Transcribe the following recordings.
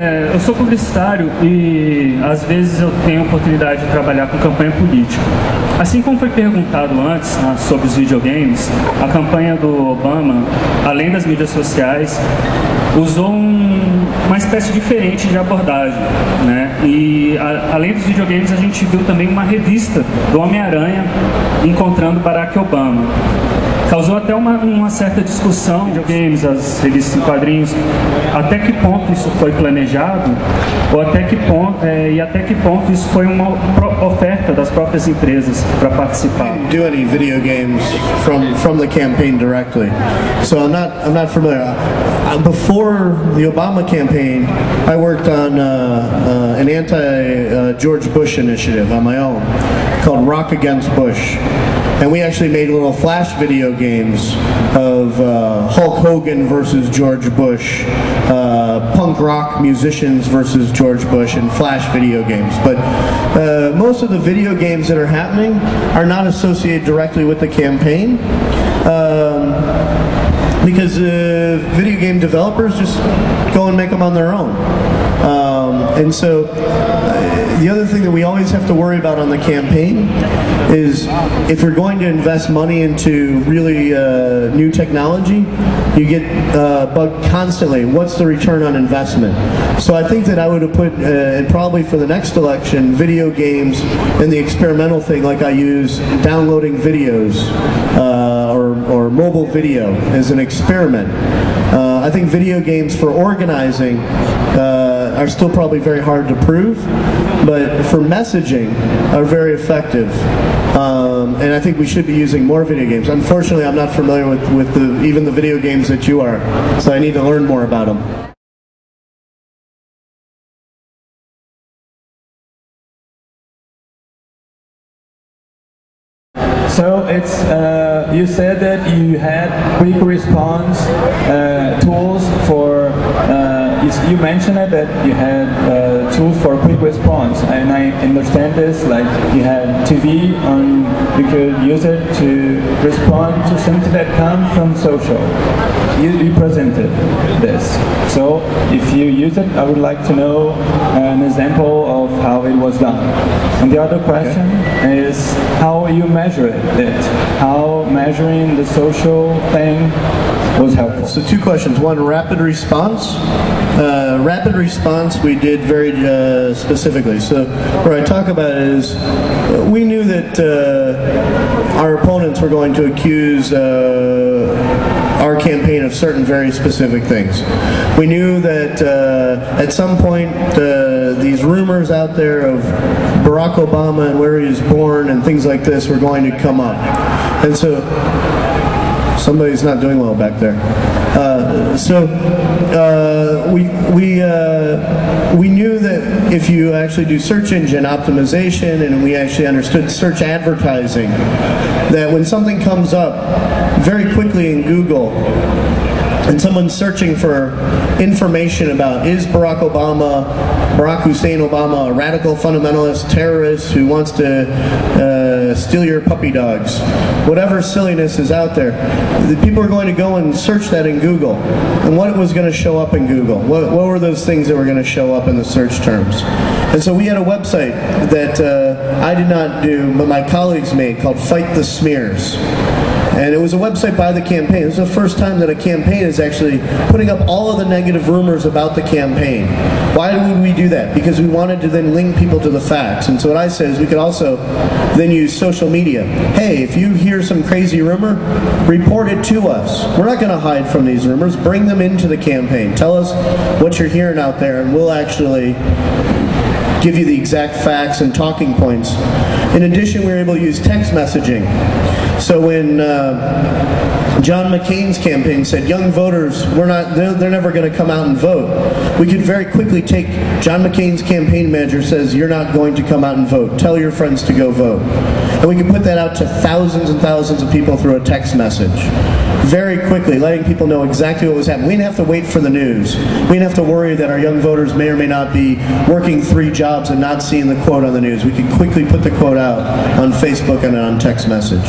Eu sou publicitário e às vezes eu tenho a oportunidade de trabalhar com campanha política. Assim como foi perguntado antes, né, sobre os videogames, a campanha do Obama, além das mídias sociais, usou uma espécie diferente de abordagem, né? E além dos videogames, a gente viu também uma revista do Homem-Aranha encontrando Barack Obama. Causou até uma certa discussão de videogames, as revistas em quadrinhos, até que ponto isso foi planejado, ou até que ponto isso foi uma oferta das próprias empresas para participar. Do any video games from the campaign directly, so I'm not familiar. Before the Obama campaign, I worked on an anti-George Bush initiative on my own called Rock Against Bush. And we actually made little flash video games of Hulk Hogan versus George Bush, punk rock musicians versus George Bush, and flash video games. But most of the video games that are happening are not associated directly with the campaign. Because video game developers just go and make them on their own. And so the other thing that we always have to worry about on the campaign is if we're going to invest money into really new technology, you get bugged constantly. What's the return on investment? So I think that I would have put, and probably for the next election, video games and the experimental thing like I use downloading videos or mobile video as an experiment. I think video games for organizing are still probably very hard to prove, but for messaging are very effective. And I think we should be using more video games. Unfortunately, I'm not familiar with even the video games that you are, so I need to learn more about them. So it's you said that you had quick response tools for. You mentioned it that you had tools for quick response, and I understand this. Like you had TV, and you could use it to respond to something that comes from social. You presented this. So if you use it, I would like to know an example of how it was done. And the other question is how you measure it. How measuring the social thing was helpful. So two questions. One, rapid response. Rapid response we did very specifically. So what I talk about is we knew that our opponents were going to accuse our campaign of certain very specific things. We knew that at some point these rumors out there of Barack Obama and where he was born and things like this were going to come up. And so somebody's not doing well back there. We knew that if you actually do search engine optimization, and we actually understood search advertising, that when something comes up very quickly in Google and someone's searching for information about is Barack Hussein Obama a radical fundamentalist terrorist who wants to steal your puppy dogs, whatever silliness is out there, the people are going to go and search that in Google. And what was going to show up in Google? What were those things that were going to show up in the search terms? And so we had a website that I did not do, but my colleagues made, called Fight the Smears. And it was a website by the campaign. It was the first time that a campaign is actually putting up all of the negative rumors about the campaign. Why would we do that? Because we wanted to then link people to the facts. And so what I said is we could also then use social media. Hey, if you hear some crazy rumor, report it to us. We're not going to hide from these rumors. Bring them into the campaign. Tell us what you're hearing out there, and we'll actually give you the exact facts and talking points. In addition, we were able to use text messaging. So when John McCain's campaign said young voters, they're never going to come out and vote, we could very quickly take John McCain's campaign manager says you're not going to come out and vote. Tell your friends to go vote. And we could put that out to thousands and thousands of people through a text message. Very quickly, letting people know exactly what was happening. We didn't have to wait for the news. We didn't have to worry that our young voters may or may not be working 3 jobs and not seeing the quote on the news. We could quickly put the quote out on Facebook and on text message.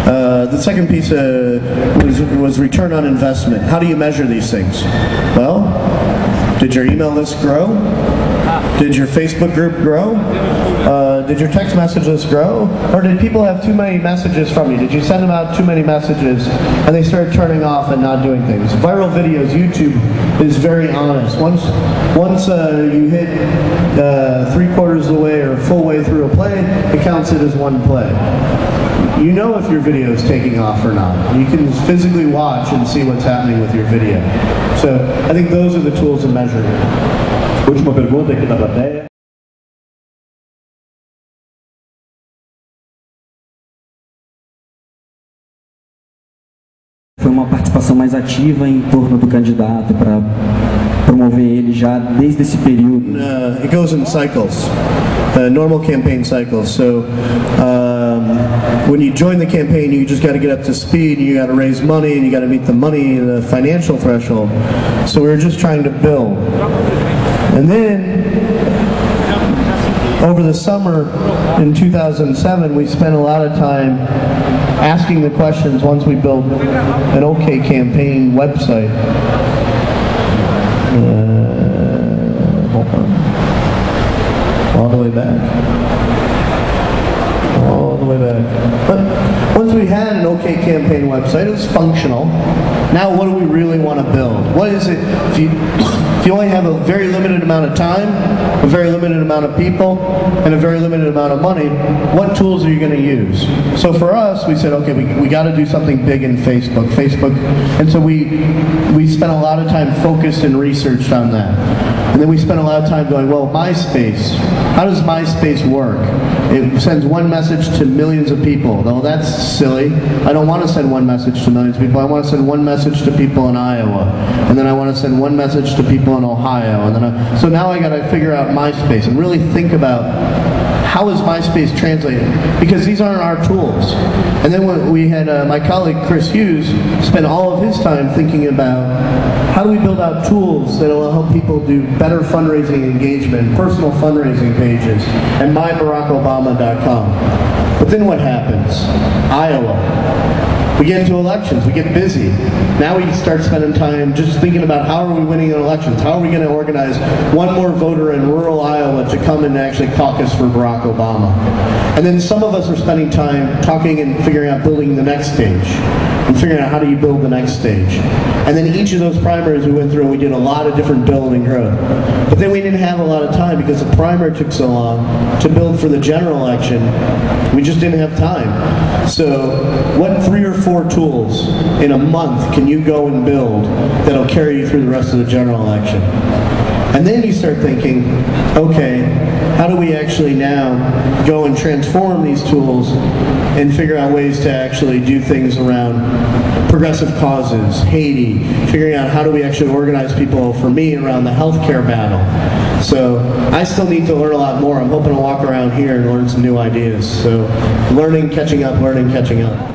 The second piece was return on investment. How do you measure these things? Well, Did your email list grow? Did your Facebook group grow? Did your text message list grow? Or did people have too many messages from you? Did you send them out too many messages and they started turning off and not doing things? Viral videos, YouTube is very honest. Once you hit 3/4 of the way or full way through a play, it counts it as one play. You know if your video is taking off or not. You can physically watch and see what's happening with your video. So I think those are the tools of measuring it. Última pergunta aqui da plateia. Foi uma participação mais ativa em torno do candidato para promover ele já desde esse período. It goes in cycles, normal campaign cycles. So when you join the campaign, you just got to get up to speed. You got to raise money, and you got to meet the financial threshold. So we were just trying to build, and then over the summer in 2007, we spent a lot of time asking the questions once we built an OK campaign website. Hold on. All the way back. All the way back. But once we had an OK campaign website, it was functional. Now what do we really want to build? What is it? If you only have a very limited amount of time, a very limited amount of people, and a very limited amount of money, what tools are you going to use? So for us, we said, okay, we got to do something big in Facebook. And so we spent a lot of time focused and researched on that. And then we spent a lot of time going, well, MySpace, how does MySpace work? It sends one message to millions of people. No, that's silly. I don't want to send one message to millions of people. I want to send one message to people in Iowa. And then I want to send one message to people in Ohio. And then so now I got to figure out MySpace and really think about how is MySpace translated? Because these aren't our tools. And then when we had my colleague Chris Hughes spend all of his time thinking about how do we build out tools that will help people do better fundraising engagement, personal fundraising pages, and mybarackobama.com. But then what happens? Iowa. We get into elections, we get busy. Now we start spending time just thinking about how are we winning in elections? How are we going to organize one more voter in rural Iowa to come and actually caucus for Barack Obama? And then some of us are spending time talking and figuring out building the next stage. And figuring out how do you build the next stage. And then each of those primaries we went through and we did a lot of different build and growth. But then we didn't have a lot of time because the primary took so long to build for the general election. We just didn't have time. So what 3 or 4 tools in a month can you go and build that'll carry you through the rest of the general election? And then you start thinking, okay, how do we actually now go and transform these tools and figure out ways to actually do things around progressive causes, Haiti, figuring out how do we actually organize people, for me, around the healthcare battle. So I still need to learn a lot more. I'm hoping to walk around here and learn some new ideas. So learning, catching up, learning, catching up.